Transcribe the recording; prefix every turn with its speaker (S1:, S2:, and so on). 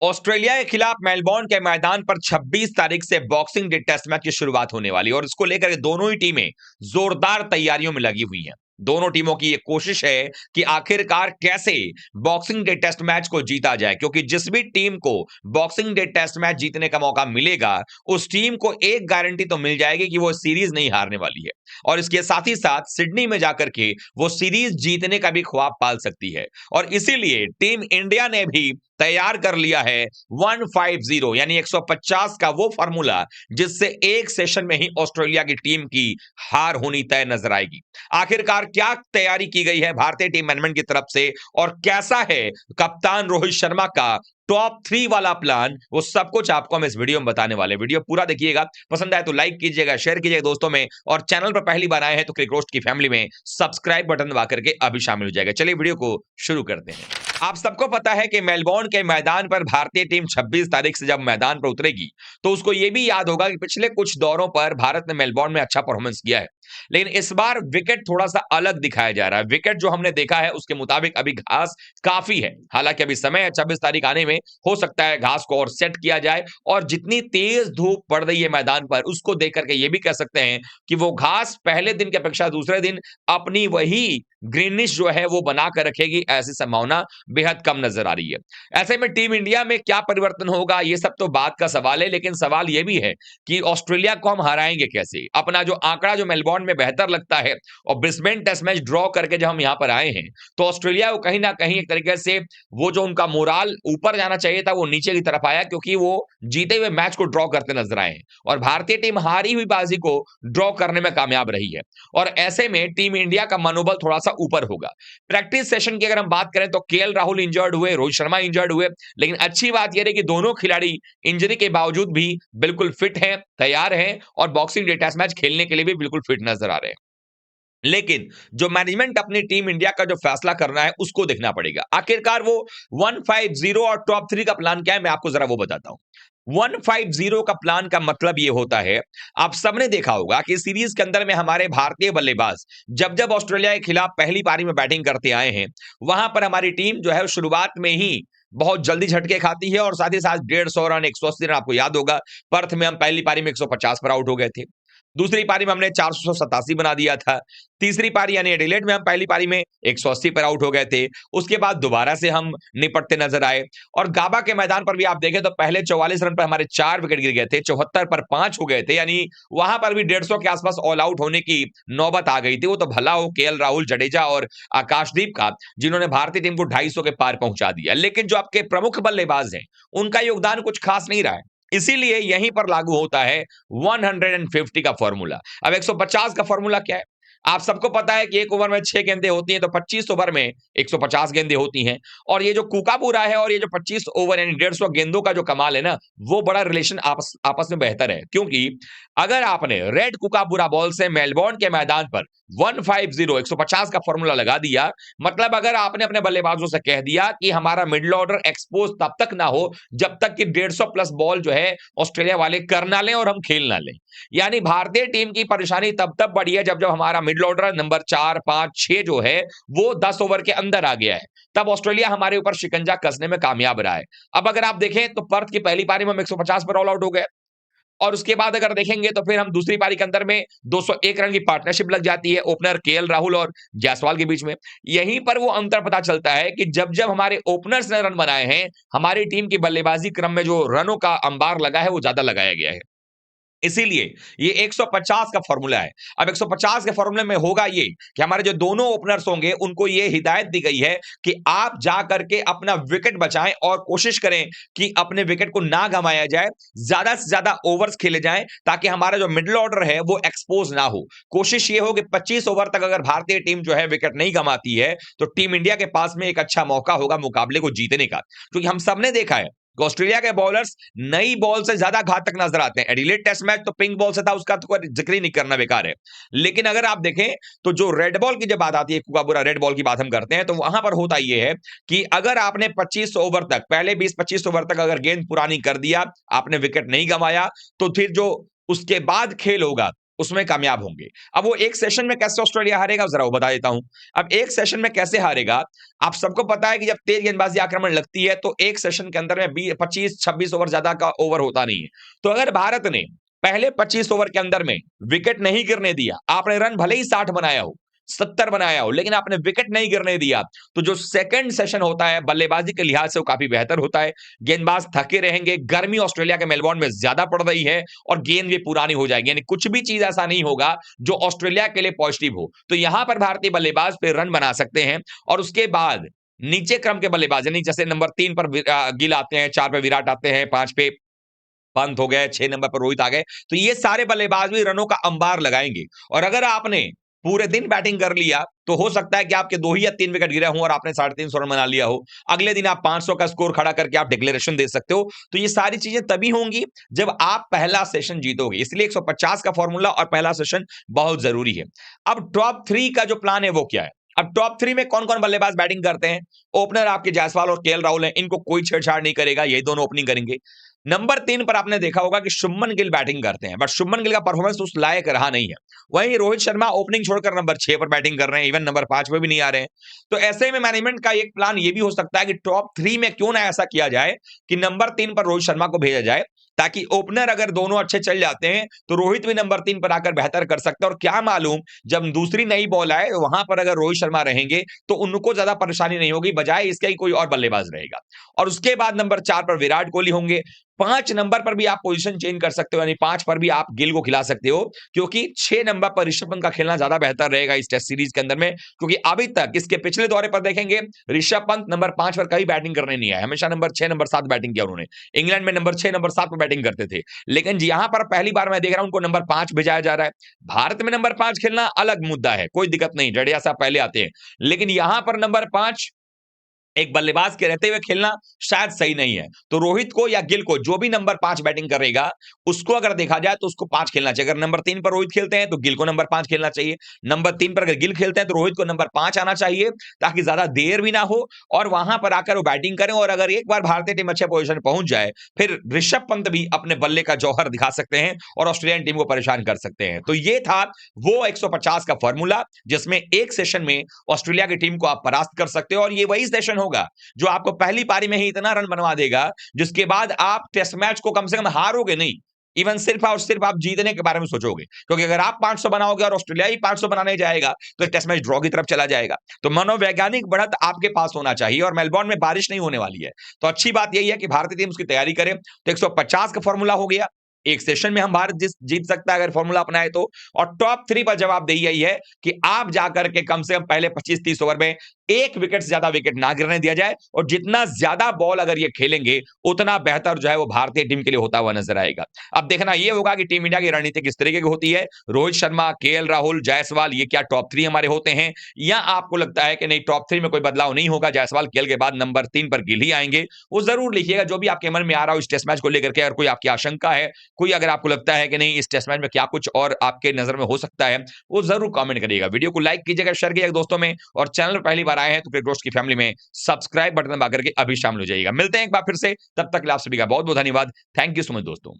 S1: Australia के खिलाफ Melbourne के मैदान पर 26 तारीख से बॉक्सिंग डे टेस्ट मैच की शुरुआत होने वाली है और इसको लेकर दोनों ही टीमें जोरदार तैयारियों में लगी हुई हैं। दोनों टीमों की ये कोशिश है कि आखिरकार कैसे बॉक्सिंग डे टेस्ट मैच को जीता जाए, क्योंकि जिस भी टीम को बॉक्सिंग डे टेस्ट मैच जीतने का मौका मिलेगा उस टीम को एक गारंटी तो मिल जाएगी कि वो सीरीज नहीं हारने वाली है और इसके साथ ही साथ सिडनी में जाकर के वो सीरीज जीतने का भी ख्वाब पाल सकती है। और इसीलिए टीम इंडिया ने भी तैयार कर लिया है 150 यानी 150 का वो फार्मूला जिससे एक सेशन में ही ऑस्ट्रेलिया की टीम की हार होनी तय नजर आएगी। आखिरकार क्या तैयारी की गई है भारतीय टीम मैनेजमेंट की तरफ से और कैसा है कप्तान रोहित शर्मा का टॉप 3 वाला प्लान, वो सब कुछ आपको हम इस वीडियो में बताने वाले। वीडियो पूरा देखिएगा, पसंद आए तो लाइक कीजिएगा, शेयर कीजिएगा दोस्तों में, और चैनल पर पहली बार आए हैं तो क्रिक रोस्ट की फैमिली में सब्सक्राइब बटन दबा करके अभी शामिल हो जाएगा। चलिए वीडियो को शुरू करते हैं। आप सबको पता है कि मेलबोर्न के मैदान पर भारतीय टीम 26 तारीख से जब मैदान पर उतरेगी तो उसको यह भी याद होगा कि पिछले कुछ दौरों पर भारत ने मेलबोर्न में अच्छा परफॉर्मेंस किया है, लेकिन इस बार विकेट थोड़ा सा अलग दिखाया जा रहा है। विकेट जो हमने देखा है उसके मुताबिक अभी घास काफी है, हालांकि अभी समय है 26 तारीख आने में, हो सकता है घास को और सेट किया जाए और जितनी तेज धूप पड़ रही है मैदान पर उसको देख करके ये भी कह सकते हैं कि वो घास पहले दिन की अपेक्षा दूसरे दिन अपनी वही ग्रीनिश जो है वो बना कर रखेगी, ऐसी संभावना बेहद कम नजर आ रही है। ऐसे में टीम इंडिया में क्या परिवर्तन होगा ये सब तो बात का सवाल है, लेकिन सवाल यह भी है कि ऑस्ट्रेलिया को हम हराएंगे कैसे। अपना जो आंकड़ा जो मेलबोर्न में बेहतर लगता है और ब्रिस्बेन टेस्ट मैच ड्रॉ करके जब हम यहां पर आए हैं तो ऑस्ट्रेलिया को कहीं ना कहीं एक तरीके से वो जो उनका मोराल ऊपर जाना चाहिए था वो नीचे की तरफ आया, क्योंकि वो जीते हुए मैच को ड्रॉ करते नजर आए हैं और भारतीय टीम हारी हुई बाजी को ड्रॉ करने में कामयाब रही है। और ऐसे में टीम इंडिया का मनोबल थोड़ा सा ऊपर होगा। प्रैक्टिस सेशन की अगर हम बात करें तो केएल राहुल इंजर्ड हुए, रोहित शर्मा इंजर्ड हुए, लेकिन अच्छी बात यह है कि दोनों खिलाड़ी इंजरी के बावजूद भी बिल्कुल फिट हैं, तैयार हैं और बॉक्सिंग डे टेस्ट मैच खेलने के लिए भी बिल्कुल फिट नजर आ रहे हैं। लेकिन जो मैनेजमेंट अपनी टीम इंडिया का जो फैसला करना है उसको देखना पड़ेगा। आखिरकार वो 150 और टॉप 3 का प्लान क्या है, मैं आपको जरा वो बताता हूं। 150 का प्लान का मतलब ये होता है, आप सबने देखा होगा कि सीरीज के अंदर में हमारे भारतीय बल्लेबाज जब जब ऑस्ट्रेलिया के खिलाफ पहली पारी में बैटिंग करते आए हैं वहां पर हमारी टीम जो है शुरुआत में ही बहुत जल्दी झटके खाती है और साथ ही साथ 150 रन 180 रन, आपको याद होगा पर्थ में हम पहली पारी में 150 पर आउट हो गए थे। दूसरी पारी में हमने 487 बना दिया था। तीसरी पारी यानी एडिलेड में हम पहली पारी में 180 पर आउट हो गए थे। उसके बाद दोबारा से हम निपटते नजर आए और गाबा के मैदान पर भी आप देखें तो पहले 44 रन पर हमारे 4 विकेट गिर गए थे, 74 पर 5 हो गए थे, यानी वहां पर भी 150 के आसपास ऑल आउट होने की नौबत आ गई थी। वो तो भला हो केएल राहुल, जडेजा और आकाशदीप का, जिन्होंने भारतीय टीम को 250 के पार पहुंचा दिया, लेकिन जो आपके प्रमुख बल्लेबाज हैं उनका योगदान कुछ खास नहीं रहा है। इसीलिए यहीं पर लागू होता है 150 का फॉर्मूला। अब 150 का फॉर्मूला क्या है? आप सबको पता है कि एक ओवर में 6 गेंदें होती हैं, तो 25 ओवर में 150 गेंदें होती हैं। और ये जो कूकाबूरा है और ये जो 25 ओवर यानी 150 गेंदों का जो कमाल है ना, वो बड़ा रिलेशन आपस आपस में बेहतर है, क्योंकि अगर आपने रेड कूकाबूरा बॉल से मेलबोर्न के मैदान पर 150 का फॉर्मूला लगा दिया, मतलब अगर आपने अपने बल्लेबाजों से कह दिया कि हमारा मिडिल ऑर्डर एक्सपोज तब तक ना हो जब तक कि 150 प्लस बॉल जो है ऑस्ट्रेलिया वाले कर ना लें और हम खेल ना लें। यानी भारतीय टीम की परेशानी तब तक बढ़ी है जब जब हमारा मिडिल ऑर्डर नंबर 4, 5, 6 जो है वो 10 ओवर के अंदर आ गया है, तब ऑस्ट्रेलिया हमारे ऊपर शिकंजा कसने में कामयाब रहा है। अब अगर आप देखें तो पर्थ की पहली पारी में हम 150 पर ऑल आउट हो गए और उसके बाद अगर देखेंगे तो फिर हम दूसरी पारी के अंदर में 201 रन की पार्टनरशिप लग जाती है ओपनर केएल राहुल और जायसवाल के बीच में। यहीं पर वो अंतर पता चलता है कि जब जब हमारे ओपनर्स ने रन बनाए हैं, हमारी टीम की बल्लेबाजी क्रम में जो रनों का अंबार लगा है वो ज्यादा लगाया गया है। इसीलिए ये 150 का फॉर्मूला है। अब 150 के फॉर्मूले में होगा ये कि हमारे जो दोनों ओपनर्स होंगे उनको ये हिदायत दी गई है कि आप जा करके अपना विकेट बचाएं और कोशिश करें कि अपने विकेट को ना गंवाया जाए, ज्यादा से ज्यादा ओवर्स खेले जाएं ताकि हमारा जो मिडिल ऑर्डर है वो एक्सपोज ना हो। कोशिश ये हो कि 25 ओवर तक अगर भारतीय टीम जो है विकेट नहीं गंवाती है तो टीम इंडिया के पास में एक अच्छा मौका होगा मुकाबले को जीतने का, क्योंकि हम सबने देखा है ऑस्ट्रेलिया के बॉलर्स नई बॉल से ज्यादा घातक नजर आते हैं। एडिलेड टेस्ट मैच तो पिंक बॉल से था, उसका तो कोई जिक्र ही नहीं करना, बेकार है। लेकिन अगर आप देखें तो जो रेड बॉल की जब बात आती है, कूकाबूरा रेड बॉल की बात हम करते हैं, तो वहां पर होता यह है कि अगर आपने 25 ओवर तक, पहले 20-25 ओवर तक अगर गेंद पुरानी कर दिया, आपने विकेट नहीं गंवाया, तो फिर जो उसके बाद खेल होगा उसमें कामयाब होंगे। अब वो एक सेशन में कैसे ऑस्ट्रेलिया हारेगा जरा वो बता देता हूं। अब एक सेशन में कैसे हारेगा, आप सबको पता है कि जब तेज गेंदबाजी आक्रमण लगती है तो एक सेशन के अंदर में 25-26 ओवर ज्यादा का ओवर होता नहीं है। तो अगर भारत ने पहले 25 ओवर के अंदर में विकेट नहीं गिरने दिया, आपने रन भले ही 60 बनाया हो, 70 बनाया हो, लेकिन आपने विकेट नहीं गिरने दिया, तो जो सेकंड सेशन होता है बल्लेबाजी के लिहाज से वो काफी बेहतर होता है। गेंदबाज थके रहेंगे, गर्मी ऑस्ट्रेलिया के मेलबोर्न में ज्यादा पड़ रही है और गेंद भी पुरानी हो जाएगी, यानी कुछ भी चीज ऐसा नहीं होगा जो ऑस्ट्रेलिया के लिए पॉजिटिव हो। तो यहां पर भारतीय बल्लेबाज पे रन बना सकते हैं और उसके बाद नीचे क्रम के बल्लेबाज यानी जैसे नंबर 3 पर गिल आते हैं, 4 पे विराट आते हैं, 5 पे पंत हो गए, 6 नंबर पर रोहित आ गए, तो ये सारे बल्लेबाज भी रनों का अंबार लगाएंगे। और अगर आपने पूरे दिन बैटिंग कर लिया तो हो सकता है कि आपके 2 ही या 3 विकेट गिरे हों और आपने 350 रन बना लिया हो, अगले दिन आप 500 का स्कोर खड़ा करके आप डिक्लेरेशन दे सकते हो। तो ये सारी चीजें तभी होंगी जब आप पहला सेशन जीतोगे, इसलिए 150 का फॉर्मूला और पहला सेशन बहुत जरूरी है। अब टॉप 3 का जो प्लान है वो क्या है। अब टॉप 3 में कौन कौन बल्लेबाज बैटिंग करते हैं। ओपनर आपके जायसवाल और केएल राहुल हैं, इनको कोई छेड़छाड़ नहीं करेगा, यही दोनों ओपनिंग करेंगे। नंबर 3 पर आपने देखा होगा कि शुभमन गिल बैटिंग करते हैं, बट शुभमन गिल का परफॉर्मेंस उस लायक रहा नहीं है। वहीं रोहित शर्मा ओपनिंग छोड़कर नंबर 6 पर बैटिंग कर रहे हैं, इवन नंबर 5 पे भी नहीं आ रहे हैं। तो ऐसे में मैनेजमेंट का एक प्लान ये भी हो सकता है कि टॉप 3 में क्यों ना ऐसा किया जाए कि नंबर 3 पर रोहित शर्मा को भेजा जाए, ताकि ओपनर अगर दोनों अच्छे चल जाते हैं तो रोहित भी नंबर 3 पर आकर बेहतर कर सकता है। और क्या मालूम जब दूसरी नई बॉल आए वहां पर अगर रोहित शर्मा रहेंगे तो उनको ज्यादा परेशानी नहीं होगी, बजाय इसके ही कोई और बल्लेबाज रहेगा। और उसके बाद नंबर 4 पर विराट कोहली होंगे। 5 नंबर पर भी आप पोजीशन चेंज कर सकते हो, यानी 5 पर भी आप गिल को खिला सकते हो, क्योंकि 6 नंबर पर ऋषभ पंत का खेलना ज्यादा बेहतर रहेगा इस टेस्ट सीरीज के अंदर में। क्योंकि अभी तक इसके पिछले दौरे पर देखेंगे ऋषभ पंत नंबर 5 पर कभी बैटिंग करने नहीं आया, हमेशा नंबर 6 नंबर 7 बैटिंग किया उन्होंने। इंग्लैंड में नंबर 6 नंबर 7 पर बैटिंग करते थे, लेकिन यहां पर पहली बार मैं देख रहा हूं उनको नंबर 5 भेजाया जा रहा है। भारत में नंबर 5 खेलना अलग मुद्दा है, कोई दिक्कत नहीं, जडेजा साहब पहले आते हैं, लेकिन यहां पर नंबर 5 एक बल्लेबाज के रहते हुए खेलना शायद सही नहीं है। तो रोहित को या गिल को, जो भी नंबर 5 बैटिंग करेगा, उसको अगर देखा जाए तो उसको 5 खेलना चाहिए। अगर नंबर 3 पर रोहित खेलते हैं तो गिल को नंबर 5 खेलना चाहिए। नंबर 3 पर अगर गिल खेलते हैं तो रोहित को नंबर 5 आना चाहिए, ताकि ज्यादा देर भी ना हो और वहां पर आकर वो बैटिंग करें। और अगर एक बार भारतीय टीम अच्छे पोजीशन पहुंच जाए, फिर ऋषभ पंत भी अपने बल्ले का जौहर दिखा सकते हैं और ऑस्ट्रेलियन टीम को परेशान कर सकते हैं। तो ये था वो 150 का फॉर्मूला, जिसमें एक सेशन में ऑस्ट्रेलिया की टीम को आप परास्त कर सकते हो। और ये वही सेशन होगा जो आपको पहली पारी में ही इतना रन बनवा देगा, जिसके बाद आप टेस्ट मैच को कम से कम हारोगे नहीं, इवन सिर्फ और सिर्फ आप जीतने के बारे में सोचोगे। क्योंकि अगर आप 500 बनाओगे और ऑस्ट्रेलिया ही 500 बनाने जाएगा तो टेस्ट मैच ड्रॉ की तरफ चला जाएगा। तो मनोवैज्ञानिक बढ़त आपके पास होना चाहिए। और मेलबोर्न में बारिश नहीं होने वाली है, तो अच्छी बात यही है कि भारतीय टीम उसकी तैयारी करे। तो 150 का फॉर्मूला हो गया, एक सेशन में हम भारत जीत सकता है अगर फॉर्मूला अपनाए तो। और टॉप 3 पर जवाब दे यही है कि आप जाकर के कम से कम पहले 25-30 ओवर में एक विकेट से ज्यादा विकेट ना गिरने दिया जाए, और जितना ज्यादा बॉल अगर ये खेलेंगे उतना बेहतर जो है वो भारतीय टीम के लिए होता हुआ नजर आएगा। अब देखना ये होगा कि टीम इंडिया की रणनीति किस तरीके की होती है। रोहित शर्मा, केएल राहुल, जायसवाल, ये क्या टॉप 3 हमारे होते हैं, या आपको लगता है कि नहीं टॉप 3 में कोई बदलाव नहीं होगा, जायसवाल केएल के बाद नंबर 3 पर गिल ही आएंगे। वो जरूर लिखिएगा जो भी आपके मन में आ रहा हो इस टेस्ट मैच को लेकर के। अगर कोई आपकी आशंका है, कोई अगर आपको लगता है कि नहीं इस टेस्ट मैच में क्या कुछ और आपके नजर में हो सकता है, वो जरूर कमेंट करिएगा। वीडियो को लाइक कीजिएगा, शेयर कीजिएगा दोस्तों में, और चैनल पर पहली बार आए हैं तो क्रिकेट दोस्त की फैमिली में सब्सक्राइब बटन दबा करके अभी शामिल हो जाइएगा। मिलते हैं एक बार फिर से, तब तक आप सभी का बहुत बहुत धन्यवाद। थैंक यू सो मच दोस्तों।